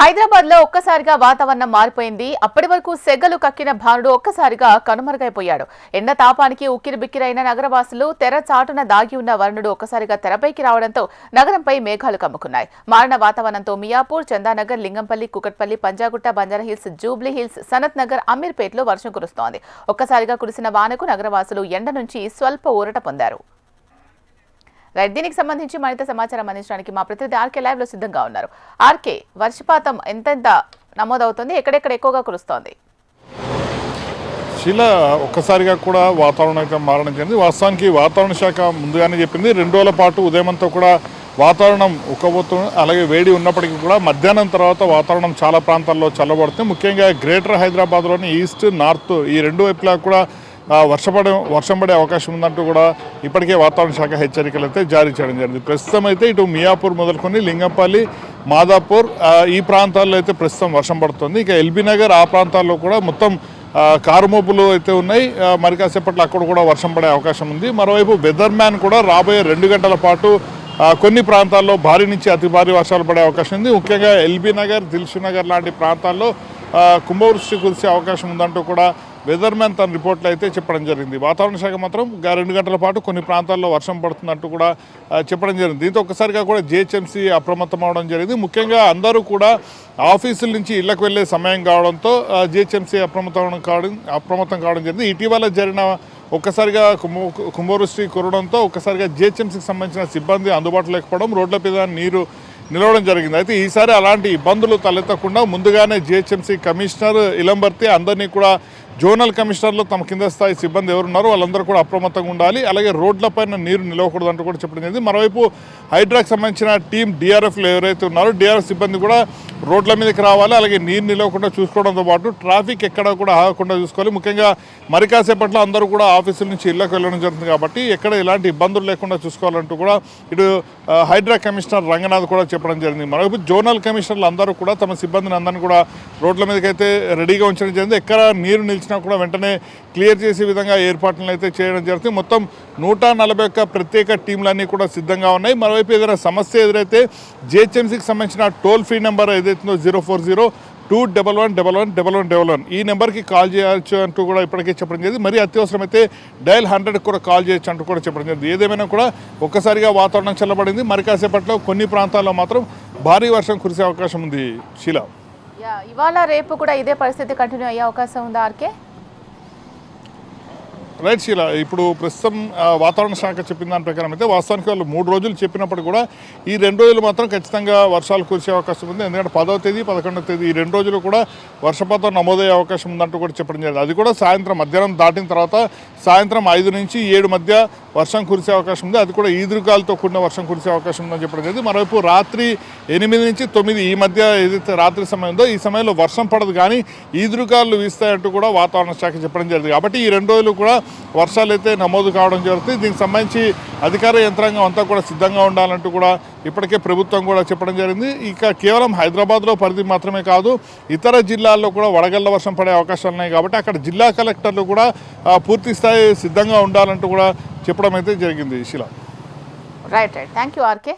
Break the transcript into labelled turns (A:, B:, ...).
A: హైదరాబాద్ లో ఒక్కసారిగా వాతావరణం మారిపోయింది. అప్పటి వరకు సెగలు కక్కిన భానుడు ఒక్కసారిగా కనుమరుగైపోయాడు. ఎండ తాపానికి ఉక్కిరిబిక్కిరైన నగరవాసులు తెర చాటున దాగి ఉన్న వరుణుడు ఒక్కసారిగా తెరపైకి రావడంతో నగరంపై మేఘాలు కమ్ముకున్నాయి. మారిన వాతావరణంతో మియాపూర్, చందానగర్, లింగంపల్లి, కుకట్పల్లి, పంజాగుట్ట, బంజారాహిల్స్, జూబ్లీ హిల్స్, సనత్ నగర్, అమీర్పేటలో వర్షం కురుస్తోంది. ఒక్కసారిగా కురిసిన వానకు నగరవాసులు ఎండ నుంచి స్వల్ప ఊరట పొందారు. దీనికి సంబంధించి మరింత సమాచారం అందించడానికి మా ప్రతినిధి ఆర్కే లైవ్ లో సిద్ధంగా ఉన్నారు. ఆర్కే, వర్షపాతం ఎంతెంత నమోదవుతుంది, ఎక్కడెక్కడ ఎక్కువగా కురుస్తోంది?
B: శిల ఒక్కసారిగా కూడా వాతావరణం అయితే మారడం జరిగింది. వాస్తవానికి వాతావరణ శాఖ ముందుగానే చెప్పింది 2 రోజుల పాటు ఉదయం అంతా కూడా వాతావరణం ఉక్కబోతుంది. అలాగే వేడి ఉన్నప్పటికీ కూడా మధ్యాహ్నం తర్వాత వాతావరణం చాలా ప్రాంతాల్లో చల్లబడుతుంది. ముఖ్యంగా గ్రేటర్ హైదరాబాద్లోని ఈస్ట్, నార్త్ ఈ రెండు వైపులా కూడా వర్షం పడే అవకాశం ఉందంటూ కూడా ఇప్పటికే వాతావరణ శాఖ హెచ్చరికలు అయితే జారీ చేయడం జరిగింది. ప్రస్తుతం అయితే ఇటు మియాపూర్ మొదలుకొని లింగంపల్లి, మాదాపూర్ ఈ ప్రాంతాల్లో అయితే ప్రస్తుతం వర్షం పడుతుంది. ఇక ఎల్బీ నగర్ ఆ ప్రాంతాల్లో కూడా మొత్తం కారుమోపులు అయితే ఉన్నాయి. మరి కాసేపట్లో అక్కడ కూడా వర్షం పడే అవకాశం ఉంది. మరోవైపు వెదర్ మ్యాన్ కూడా రాబోయే 2 గంటల పాటు కొన్ని ప్రాంతాల్లో భారీ నుంచి అతి భారీ వర్షాలు పడే అవకాశం ఉంది. ముఖ్యంగా ఎల్బీ నగర్, దిల్షుక్ నగర్ లాంటి ప్రాంతాల్లో కుంభవృష్టి కురిసే అవకాశం ఉందంటూ కూడా వెదర్ మ్యాన్ తన రిపోర్ట్లో అయితే చెప్పడం జరిగింది. వాతావరణ శాఖ మాత్రం 2 గంటల పాటు కొన్ని ప్రాంతాల్లో వర్షం పడుతుందంటూ కూడా చెప్పడం జరిగింది. దీంతో ఒక్కసారిగా కూడా జిహెచ్ఎంసీ అప్రమత్తం అవడం జరిగింది. ముఖ్యంగా అందరూ కూడా ఆఫీసుల నుంచి ఇళ్లకు వెళ్లే సమయం కావడంతో జిహెచ్ఎంసీ అప్రమత్తం కావడం జరిగింది. ఇటీవల జరిగిన ఒక్కసారిగా కుంభవృష్టి కురవడంతో ఒక్కసారిగా జిహెచ్ఎంసీకి సంబంధించిన సిబ్బంది అందుబాటులో లేకపోవడం, రోడ్ల మీద నీరు నిలవడం జరిగింది. అయితే ఈసారి అలాంటి ఇబ్బందులు తలెత్తకుండా ముందుగానే జిహెచ్ఎంసీ కమిషనర్ ఇలంబర్తి అందరినీ కూడా జోనల్ కమిషనర్లు తమ కింద స్థాయి సిబ్బంది ఎవరున్నారో వాళ్ళందరూ కూడా అప్రమత్తంగా ఉండాలి. అలాగే రోడ్లపైన నీరు నిలవకూడదంటూ కూడా చెప్పడం జరిగింది. మరోవైపు హైడ్రాకి సంబంధించిన టీం డిఆర్ఎఫ్లు ఎవరైతే ఉన్నారో డిఆర్ఎఫ్ సిబ్బంది కూడా రోడ్ల మీదకి రావాలి. అలాగే నీరు నిలవకుండా చూసుకోవడంతో పాటు ట్రాఫిక్ ఎక్కడ కూడా ఆగకుండా చూసుకోవాలి. ముఖ్యంగా మరి కాసేపట్లో అందరూ కూడా ఆఫీసుల నుంచి ఇళ్లకు వెళ్ళడం జరుగుతుంది కాబట్టి ఎక్కడ ఎలాంటి ఇబ్బందులు లేకుండా చూసుకోవాలంటూ కూడా ఇటు హైడ్రా కమిషనర్ రంగనాథ్ కూడా చెప్పడం జరిగింది. మరోవైపు జోనల్ కమిషనర్లు అందరూ కూడా తమ సిబ్బందిని అందరినీ కూడా రోడ్ల మీదకైతే రెడీగా ఉంచడం జరిగింది. ఎక్కడ నీరు నిలిచినా కూడా వెంటనే క్లియర్ చేసే విధంగా ఏర్పాట్లను అయితే చేయడం జరుగుతుంది. మొత్తం 141 ప్రత్యేక టీంలన్నీ కూడా సిద్ధంగా ఉన్నాయి. మరోవైపు ఏదైనా సమస్య ఎదురైతే జిహెచ్ఎంసీకి సంబంధించిన టోల్ ఫ్రీ నెంబర్ ఏదైతుందో 040-211-1111 ఈ నెంబర్కి కాల్ చేయొచ్చు అంటూ కూడా ఇప్పటికే చెప్పడం జరిగింది. మరి అత్యవసరమైతే డయల్ 100 కూడా కాల్ చేయొచ్చు అంటూ కూడా చెప్పడం జరిగింది. ఏదేమైనా కూడా ఒక్కసారిగా వాతావరణం చల్లబడింది. మరి కాసేపట్లో కొన్ని ప్రాంతాల్లో మాత్రం భారీ వర్షం కురిసే అవకాశం ఉంది. శీలా,
A: ఇవాళ రేపు కూడా ఇదే పరిస్థితి కంటిన్యూ అయ్యే అవకాశం ఉందా ఆర్కే?
B: రైట్ శీల, ఇప్పుడు ప్రస్తుతం వాతావరణ శాఖ చెప్పిన దాని ప్రకారం అయితే వాస్తవానికి వాళ్ళు 3 రోజులు చెప్పినప్పుడు కూడా ఈ 2 రోజులు మాత్రం ఖచ్చితంగా వర్షాలు కురిసే అవకాశం ఉంది. ఎందుకంటే 10వ తేదీ, 11వ తేదీ ఈ 2 రోజులు కూడా వర్షపాతం నమోదయ్యే అవకాశం ఉందంటూ కూడా చెప్పడం జరిగింది. అది కూడా సాయంత్రం మధ్యాహ్నం దాటిన తర్వాత సాయంత్రం 5 నుంచి 7 మధ్య వర్షం కురిసే అవకాశం ఉంది. అది కూడా ఈదురుగాలతో కూడిన వర్షం కురిసే అవకాశం ఉందని చెప్పడం జరిగింది. మరోవైపు రాత్రి 8 నుంచి 9 ఈ మధ్య ఏదైతే రాత్రి సమయం ఉందో ఈ సమయంలో వర్షం పడదు కానీ ఈదురుగాలు వీస్తాయంటూ కూడా వాతావరణ శాఖ చెప్పడం జరిగింది. కాబట్టి ఈ 2 రోజులు కూడా వర్షాలు అయితే నమోదు కావడం జరుగుతుంది. దీనికి సంబంధించి అధికార యంత్రాంగం అంతా కూడా సిద్ధంగా ఉండాలంటూ కూడా ఇప్పటికే ప్రభుత్వం కూడా చెప్పడం జరిగింది. ఇక కేవలం హైదరాబాద్లో పరిధి మాత్రమే కాదు, ఇతర జిల్లాల్లో కూడా వడగళ్ల వర్షం పడే అవకాశాలు ఉన్నాయి. కాబట్టి అక్కడ జిల్లా కలెక్టర్లు కూడా పూర్తి స్థాయి సిద్ధంగా ఉండాలంటూ కూడా చెప్పడం అయితే జరిగింది. శిలా,
A: రైట్. Thank you RK.